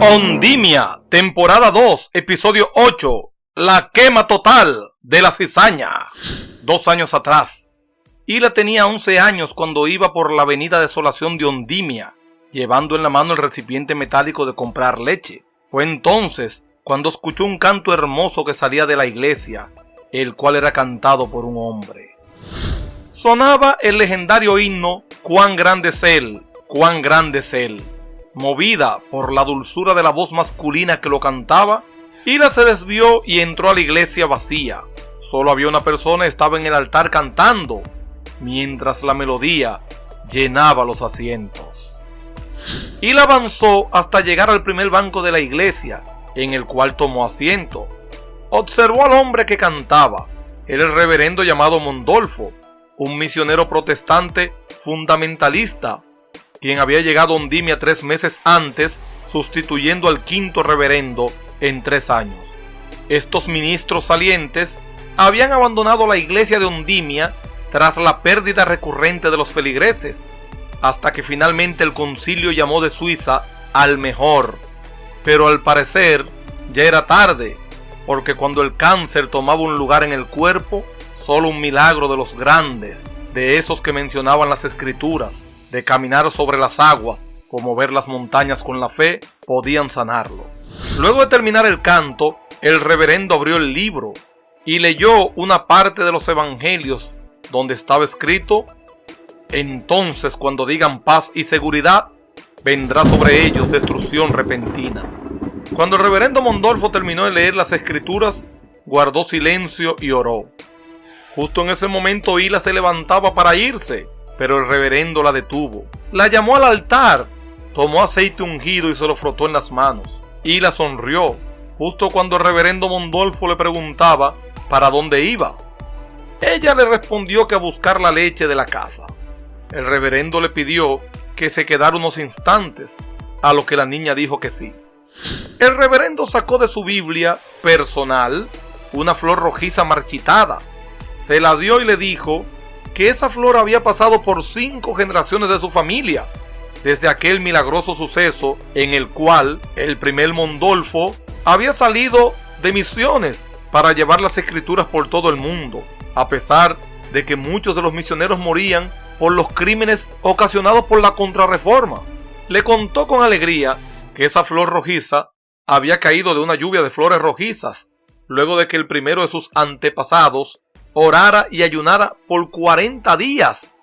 Ondimia, temporada 2, episodio 8, la quema total de la cizaña. 2 años atrás, Hila tenía 11 años cuando iba por la avenida Desolación de Ondimia, llevando en la mano el recipiente metálico de comprar leche. Fue entonces cuando escuchó un canto hermoso que salía de la iglesia, el cual era cantado por un hombre. Sonaba el legendario himno «Cuán grande es él, cuán grande es él». Movida por la dulzura de la voz masculina que lo cantaba, Hila se desvió y entró a la iglesia vacía. Solo había una persona, estaba en el altar cantando, mientras la melodía llenaba los asientos. Hila avanzó hasta llegar al primer banco de la iglesia, en el cual tomó asiento. Observó al hombre que cantaba. Era el reverendo llamado Mondolfo, un misionero protestante fundamentalista, quien había llegado a Ondimia 3 meses antes, sustituyendo al quinto reverendo en 3 años. Estos ministros salientes habían abandonado la iglesia de Ondimia tras la pérdida recurrente de los feligreses, hasta que finalmente el concilio llamó de Suiza al mejor. Pero al parecer ya era tarde, porque cuando el cáncer tomaba un lugar en el cuerpo, solo un milagro de los grandes, de esos que mencionaban las escrituras, de caminar sobre las aguas, como ver las montañas con la fe, podían sanarlo. Luego de terminar el canto, el reverendo abrió el libro y leyó una parte de los evangelios donde estaba escrito: entonces cuando digan paz y seguridad, vendrá sobre ellos destrucción repentina. Cuando el reverendo Mondolfo terminó de leer las escrituras, guardó silencio y oró. Justo en ese momento Hila se levantaba para irse, pero el reverendo la detuvo. La llamó al altar, tomó aceite ungido y se lo frotó en las manos. Hila sonrió, justo cuando el reverendo Mondolfo le preguntaba para dónde iba. Ella le respondió que a buscar la leche de la casa. El reverendo le pidió que se quedara unos instantes, a lo que la niña dijo que sí. El reverendo sacó de su Biblia personal una flor rojiza marchitada. Se la dio y le dijo que esa flor había pasado por 5 generaciones de su familia, desde aquel milagroso suceso en el cual el primer Mondolfo había salido de misiones para llevar las escrituras por todo el mundo, a pesar de que muchos de los misioneros morían por los crímenes ocasionados por la Contrarreforma. Le contó con alegría que esa flor rojiza había caído de una lluvia de flores rojizas, luego de que el primero de sus antepasados orara y ayunara por 40 días,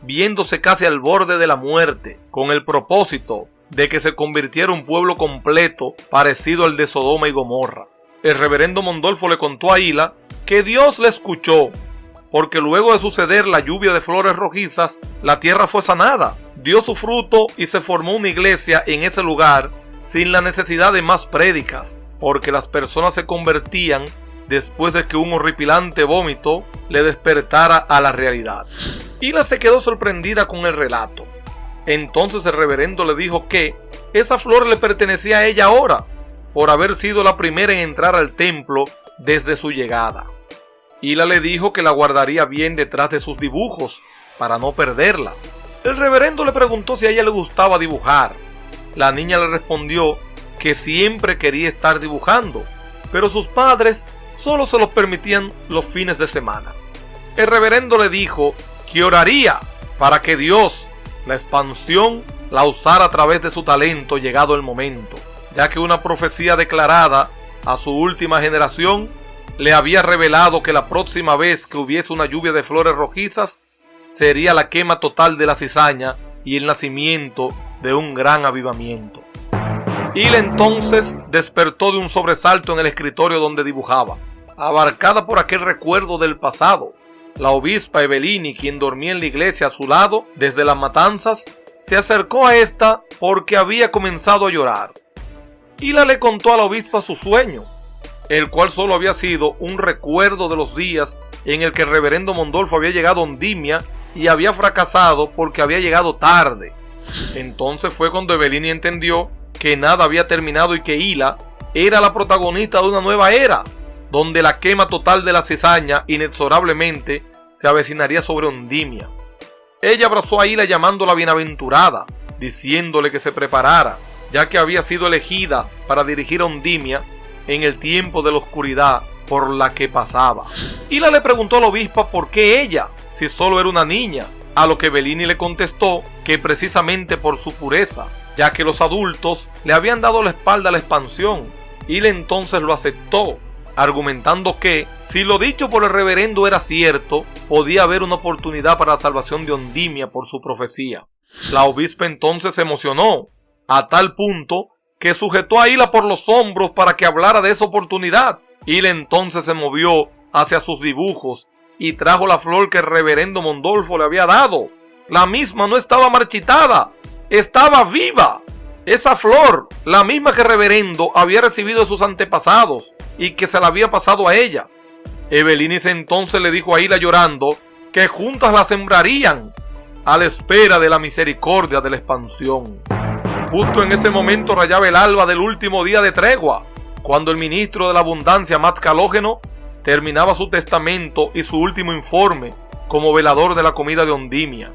viéndose casi al borde de la muerte, con el propósito de que se convirtiera un pueblo completo parecido al de Sodoma y Gomorra. El reverendo Mondolfo le contó a Hila que Dios le escuchó, porque luego de suceder la lluvia de flores rojizas, la tierra fue sanada, dio su fruto y se formó una iglesia en ese lugar sin la necesidad de más prédicas, porque las personas se convertían después de que un horripilante vómito le despertara a la realidad. Hila se quedó sorprendida con el relato. Entonces el reverendo le dijo que esa flor le pertenecía a ella ahora, por haber sido la primera en entrar al templo desde su llegada. Hila le dijo que la guardaría bien detrás de sus dibujos, para no perderla. El reverendo le preguntó si a ella le gustaba dibujar. La niña le respondió que siempre quería estar dibujando, pero sus padres solo se los permitían los fines de semana. El reverendo le dijo que oraría para que Dios, la expansión, la usara a través de su talento llegado el momento, ya que una profecía declarada a su última generación le había revelado que la próxima vez que hubiese una lluvia de flores rojizas sería la quema total de la cizaña y el nacimiento de un gran avivamiento. Hila entonces despertó de un sobresalto en el escritorio donde dibujaba. Abarcada por aquel recuerdo del pasado, la obispa Evelini, quien dormía en la iglesia a su lado desde las matanzas, se acercó a esta porque había comenzado a llorar. Hila le contó a la obispa su sueño, el cual solo había sido un recuerdo de los días en el que el reverendo Mondolfo había llegado a Ondimia y había fracasado porque había llegado tarde. Entonces fue cuando Evelini entendió que nada había terminado y que Hila era la protagonista de una nueva era, donde la quema total de la cizaña inexorablemente se avecinaría sobre Ondimia. Ella abrazó a Hila llamándola bienaventurada, diciéndole que se preparara, ya que había sido elegida para dirigir a Ondimia en el tiempo de la oscuridad por la que pasaba. Hila le preguntó a la obispa por qué ella, si solo era una niña, a lo que Bellini le contestó que precisamente por su pureza, ya que los adultos le habían dado la espalda a la expansión. Hila entonces lo aceptó, argumentando que, si lo dicho por el reverendo era cierto, podía haber una oportunidad para la salvación de Ondimia por su profecía. La obispa entonces se emocionó, a tal punto que sujetó a Hila por los hombros para que hablara de esa oportunidad. Hila entonces se movió hacia sus dibujos y trajo la flor que el reverendo Mondolfo le había dado. La misma no estaba marchitada, estaba viva. Esa flor, la misma que el reverendo había recibido de sus antepasados y que se la había pasado a ella. Bellini entonces le dijo a Hila llorando que juntas la sembrarían a la espera de la misericordia de la expansión. Justo en ese momento rayaba el alba del último día de tregua, cuando el ministro de la abundancia, Max Calógeno, terminaba su testamento y su último informe como velador de la comida de Ondimia.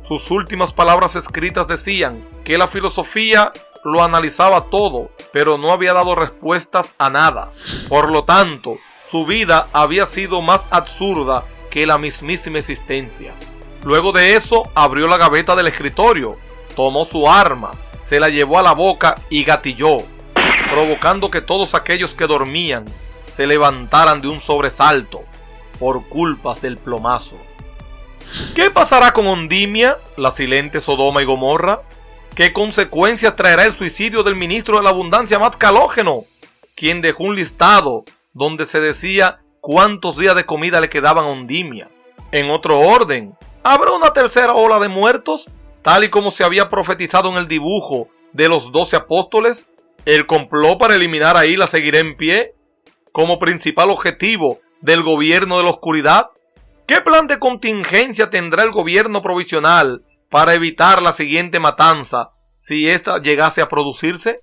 Sus últimas palabras escritas decían que la filosofía lo analizaba todo, pero no había dado respuestas a nada. Por lo tanto, su vida había sido más absurda que la mismísima existencia. Luego de eso, abrió la gaveta del escritorio, tomó su arma, se la llevó a la boca y gatilló, provocando que todos aquellos que dormían se levantaran de un sobresalto por culpas del plomazo. ¿Qué pasará con Ondimia, la silente Sodoma y Gomorra? ¿Qué consecuencias traerá el suicidio del ministro de la abundancia, Max Calógeno, quien dejó un listado donde se decía cuántos días de comida le quedaban a Ondimia? En otro orden, ¿habrá una tercera ola de muertos, tal y como se había profetizado en el dibujo de los 12 apóstoles? ¿El complot para eliminar a Hila seguirá en pie como principal objetivo del gobierno de la oscuridad? ¿Qué plan de contingencia tendrá el gobierno provisional para evitar la siguiente matanza si esta llegase a producirse?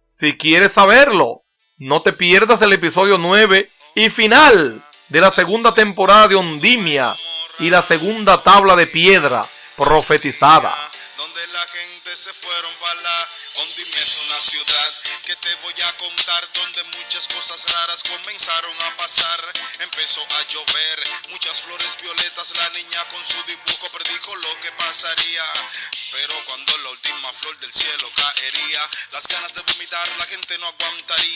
Si quieres saberlo, no te pierdas el episodio 9 y final de la segunda temporada de Ondimia y la segunda tabla de piedra profetizada. Donde la gente se fueron para la Ondimia es una ciudad que te voy a contar, donde muchas cosas raras comenzaron a pasar. Empezó a llover, muchas flores violetas, la niña con su dibujo predijo lo que pasaría. Pero cuando la última flor del cielo caería, las ganas de vomitar la gente no aguantaría.